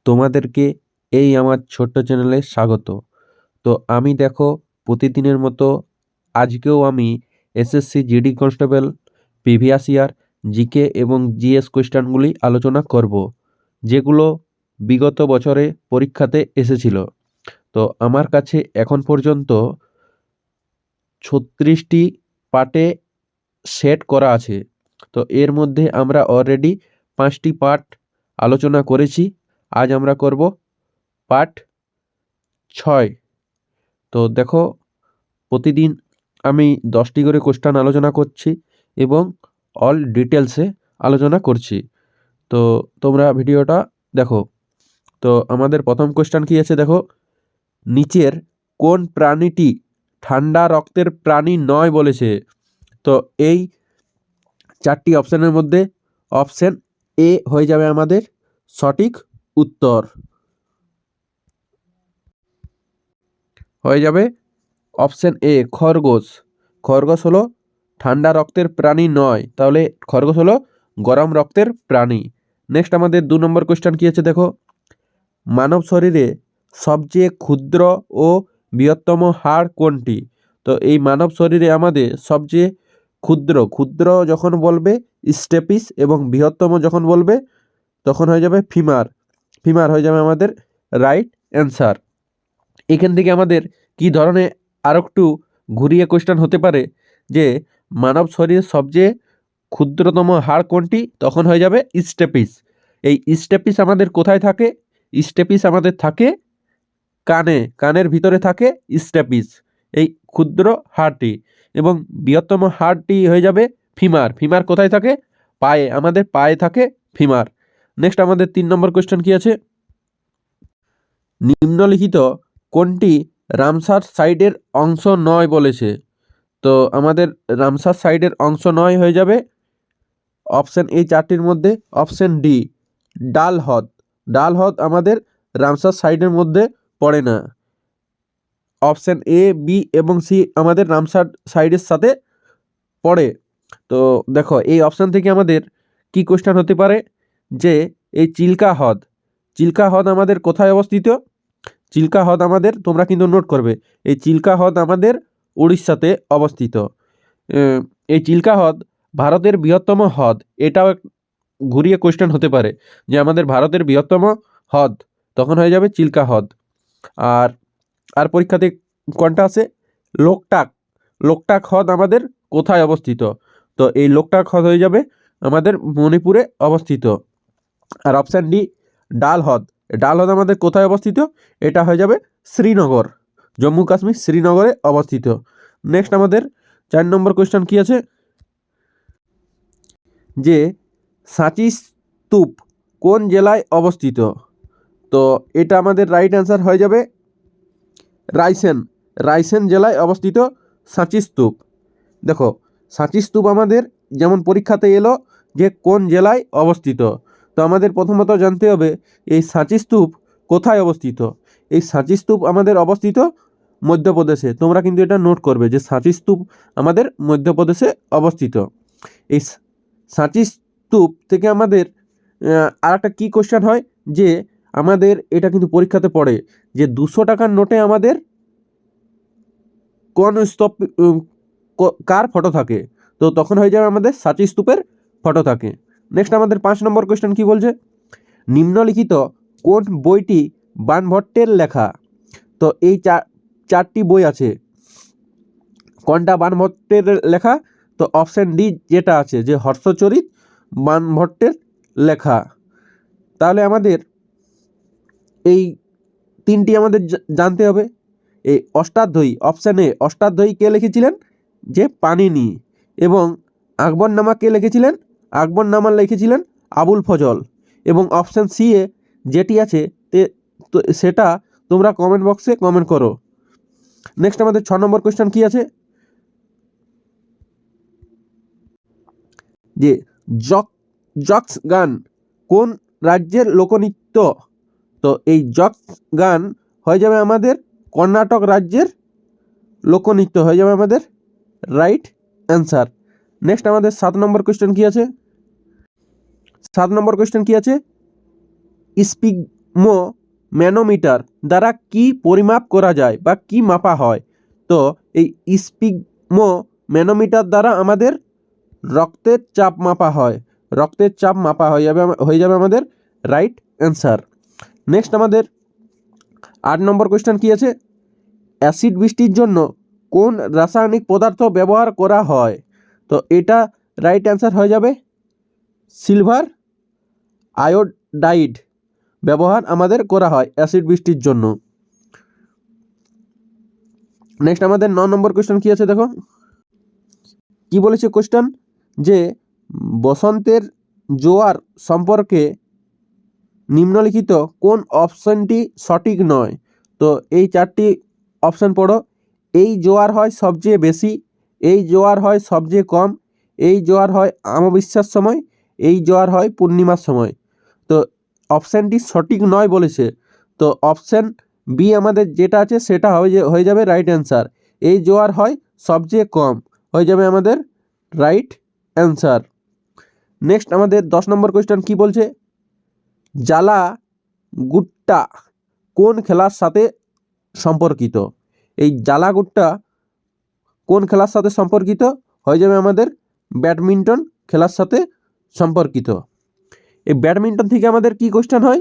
তোমাদেরকে এই আমার ছোট্ট চ্যানেলে স্বাগত। তো আমি দেখো প্রতিদিনের মতো আজকেও আমি SSC GD constable previous year GK এবং জিএস কোয়েশ্চেনগুলি আলোচনা করব, যেগুলো বিগত বছরে পরীক্ষাতে এসেছিল। তো আমার কাছে এখন পর্যন্ত 36টি পার্টে সেট করা আছে। তো এর মধ্যে আমরা অলরেডি 5টি পার্ট আলোচনা করেছি। আজ আমরা করব পার্ট 6। তো দেখো প্রতিদিন আমি 10টি করে কোশ্চেন আলোচনা করছি এবং অল ডিটেলসে আলোচনা করছি। তো তোমরা ভিডিওটা দেখো। তো আমাদের প্রথম কোশ্চেন কি আছে দেখো, নিচের কোন প্রাণীটি ঠান্ডা রক্তের প্রাণী নয় বলেছে? তো এই 4টি অপশানের মধ্যে অপশান এ হয়ে যাবে আমাদের সঠিক উত্তর। হয়ে যাবে অপশান এ খরগোশ। খরগোশ হলো ঠান্ডা রক্তের প্রাণী নয়, তাহলে খরগোশ হলো গরম রক্তের প্রাণী। নেক্সট আমাদের 2 নম্বর কোশ্চেন কি আছে দেখো, মানব শরীরে সবচেয়ে ক্ষুদ্র ও বৃহত্তম হাড় কোনটি? তো এই মানব শরীরে আমাদের সবচেয়ে ক্ষুদ্র যখন বলবে স্টেপিস এবং বৃহত্তম যখন বলবে তখন হয়ে যাবে ফিমার। ফিমার হয়ে যাবে আমাদের রাইট অ্যান্সার। এখান থেকে আমাদের কি ধরনের আরও একটু ঘুরিয়ে কোশ্চেন হতে পারে যে মানব শরীরের সবচেয়ে ক্ষুদ্রতম হাড় কোনটি? তখন হয়ে যাবে স্টেপিস। এই স্টেপিস আমাদের কোথায় থাকে? স্টেপিস আমাদের থাকে কানের ভিতরে থাকে স্টেপিস, এই ক্ষুদ্র হাড়টি। এবং বৃহত্তম হাড়টি হয়ে যাবে ফিমার। ফিমার কোথায় থাকে? পায়ে, আমাদের পায়ে থাকে ফিমার। নেক্সট আমাদের 3 নম্বর কোশ্চেন কি আছে, নিম্নলিখিত কোনটি রামসার সাইডের অংশ নয় বলেছে? তো আমাদের রামসার সাইডের অংশ নয় হয়ে যাবে অপশান এই 4টির মধ্যে অপশান ডি ডাল হ্রদ। ডাল হ্রদ আমাদের রামসার সাইডের মধ্যে পড়ে না। অপশান এ বি এবং সি আমাদের রামসার সাইডের সাথে পড়ে। তো দেখো এই অপশান থেকে আমাদের কি কোশ্চেন হতে পারে যে এই চিল্কা হ্রদ আমাদের কোথায় অবস্থিত? চিল্কা হ্রদ আমাদের, তোমরা কিন্তু নোট করবে, এই চিল্কা হ্রদ আমাদের উড়িষ্যাতে অবস্থিত। এই চিল্কা হ্রদ ভারতের বৃহত্তম হ্রদ, এটাও ঘুরিয়ে কোশ্চেন হতে পারে যে আমাদের ভারতের বৃহত্তম হ্রদ, তখন হয়ে যাবে চিল্কা হ্রদ। আর পরীক্ষাতে কোনটা আছে? লোকটাক হ্রদ আমাদের কোথায় অবস্থিত? তো এই লোকটাক হ্রদ হয়ে যাবে আমাদের মণিপুরে অবস্থিত। আর অপশান ডি ডাল হ্রদ আমাদের কোথায় অবস্থিত? এটা হয়ে যাবে শ্রীনগর, জম্মু কাশ্মীর শ্রীনগরে অবস্থিত। নেক্সট আমাদের 4 নম্বর কোশ্চেন কি আছে যে সাঁচি স্তূপ কোন জেলায় অবস্থিত? তো এটা আমাদের রাইট অ্যান্সার হয়ে যাবে রায়সেন জেলায় অবস্থিত সাঁচি স্তূপ। দেখো সাঁচি স্তূপ আমাদের যেমন পরীক্ষাতে এলো যে কোন জেলায় অবস্থিত, তো আমাদের প্রথমত জানতে হবে এই সাঁচি স্তূপ কোথায় অবস্থিত। এই সাঁচি স্তূপ আমাদের অবস্থিত মধ্যপ্রদেশে। তোমরা কিন্তু এটা নোট করবে যে সাঁচি স্তূপ আমাদের মধ্যপ্রদেশে অবস্থিত। এই সাঁচি স্তূপ থেকে আমাদের আর একটা কী কোশ্চেন হয় যে আমাদের এটা কিন্তু পরীক্ষাতে পড়ে যে 200 টাকার নোটে আমাদের কোন স্তূপ কার ফটো থাকে? তো তখন হয়ে যাবে আমাদের সাঁচি স্তূপের ফটো থাকে। নেক্সট আমাদের 5 নম্বর কোশ্চেন কি বলছে, নিম্নলিখিত কোন বইটি বাণভট্টের লেখা? তো এই 4টি বই আছে, কোনটা বাণভট্টের লেখা? তো অপশান ডি যেটা আছে যে হর্ষচরিত বাণভট্টের লেখা। তাহলে আমাদের এই 3টি আমাদের জানতে হবে। এই অষ্টাধ্যায়ী, অপশান এ অষ্টাধ্যায়ী কে লিখেছিলেন? যে পাণিনি। এবং আকবরনামা কে লিখেছিলেন? আকবরনামা লিখেছিলেন আবুল ফজল। এবং অপশান সি এ যেটি আছে সেটা তোমরা কমেন্ট বক্সে কমেন্ট করো। নেক্সট আমাদের 6 নম্বর কোশ্চেন কি আছে যে জক্স গান কোন রাজ্যের লোকনৃত্য? তো এই জক্স গান হয়ে যাবে আমাদের কর্ণাটক রাজ্যের লোকনৃত্য, হয়ে যাবে আমাদের রাইট অ্যান্সার। নেক্সট আমাদের 7 নম্বর কোশ্চেন কি আছে? 7 নম্বর কোশ্চেন কি আছে, ম্যানোমিটার দ্বারা কি পরিমাপ করা যায় বা কি মাপা হয়? তো এই ম্যানোমিটার দ্বারা আমাদের রক্তের চাপ মাপা হয়। রক্তের চাপ মাপা হয়ে যাবে আমাদের রাইট অ্যান্সার। নেক্সট আমাদের 8 নম্বর কোয়েশ্চেন কি আছে? অ্যাসিড বৃষ্টির জন্য কোন রাসায়নিক পদার্থ ব্যবহার করা হয়? তো এটা রাইট অ্যান্সার হয়ে যাবে সিলভার আয়োডাইড ব্যবহার আমাদের করা হয় অ্যাসিড বৃষ্টির জন্য। নেক্সট আমাদের 9 নম্বর কোয়েশ্চেন কি আছে দেখো, কি বলেছে কোয়েশ্চেন যে বসন্তের জোয়ার সম্পর্কে নিম্নলিখিত কোন অপশনটি সঠিক নয়? তো এই 4টি অপশন পড়ো। এই জোয়ার হয় সবচেয়ে বেশি, এই জোয়ার হয় সবচেয়ে কম, এই জোয়ার হয় অমাবস্যার সময়, এই জোয়ার হয় পূর্ণিমার সময়। তো অপশানটি সঠিক নয় বলেছে, তো অপশান বি আমাদের যেটা আছে সেটা হয়ে যাবে রাইট অ্যান্সার। এই জোয়ার হয় সবচেয়ে কম, হয়ে যাবে আমাদের রাইট অ্যান্সার। নেক্সট আমাদের 10 নম্বর কোয়েশ্চেন কি বলছে? জ্বালা গুট্টা কোন খেলার সাথে সম্পর্কিত? এই জ্বালা গুট্টা কোন খেলার সাথে সম্পর্কিত? হয়ে যাবে আমাদের ব্যাডমিন্টন খেলার সাথে সম্পর্কিত। এই ব্যাডমিন্টন থেকে আমাদের কি কোয়েশ্চেন হয়?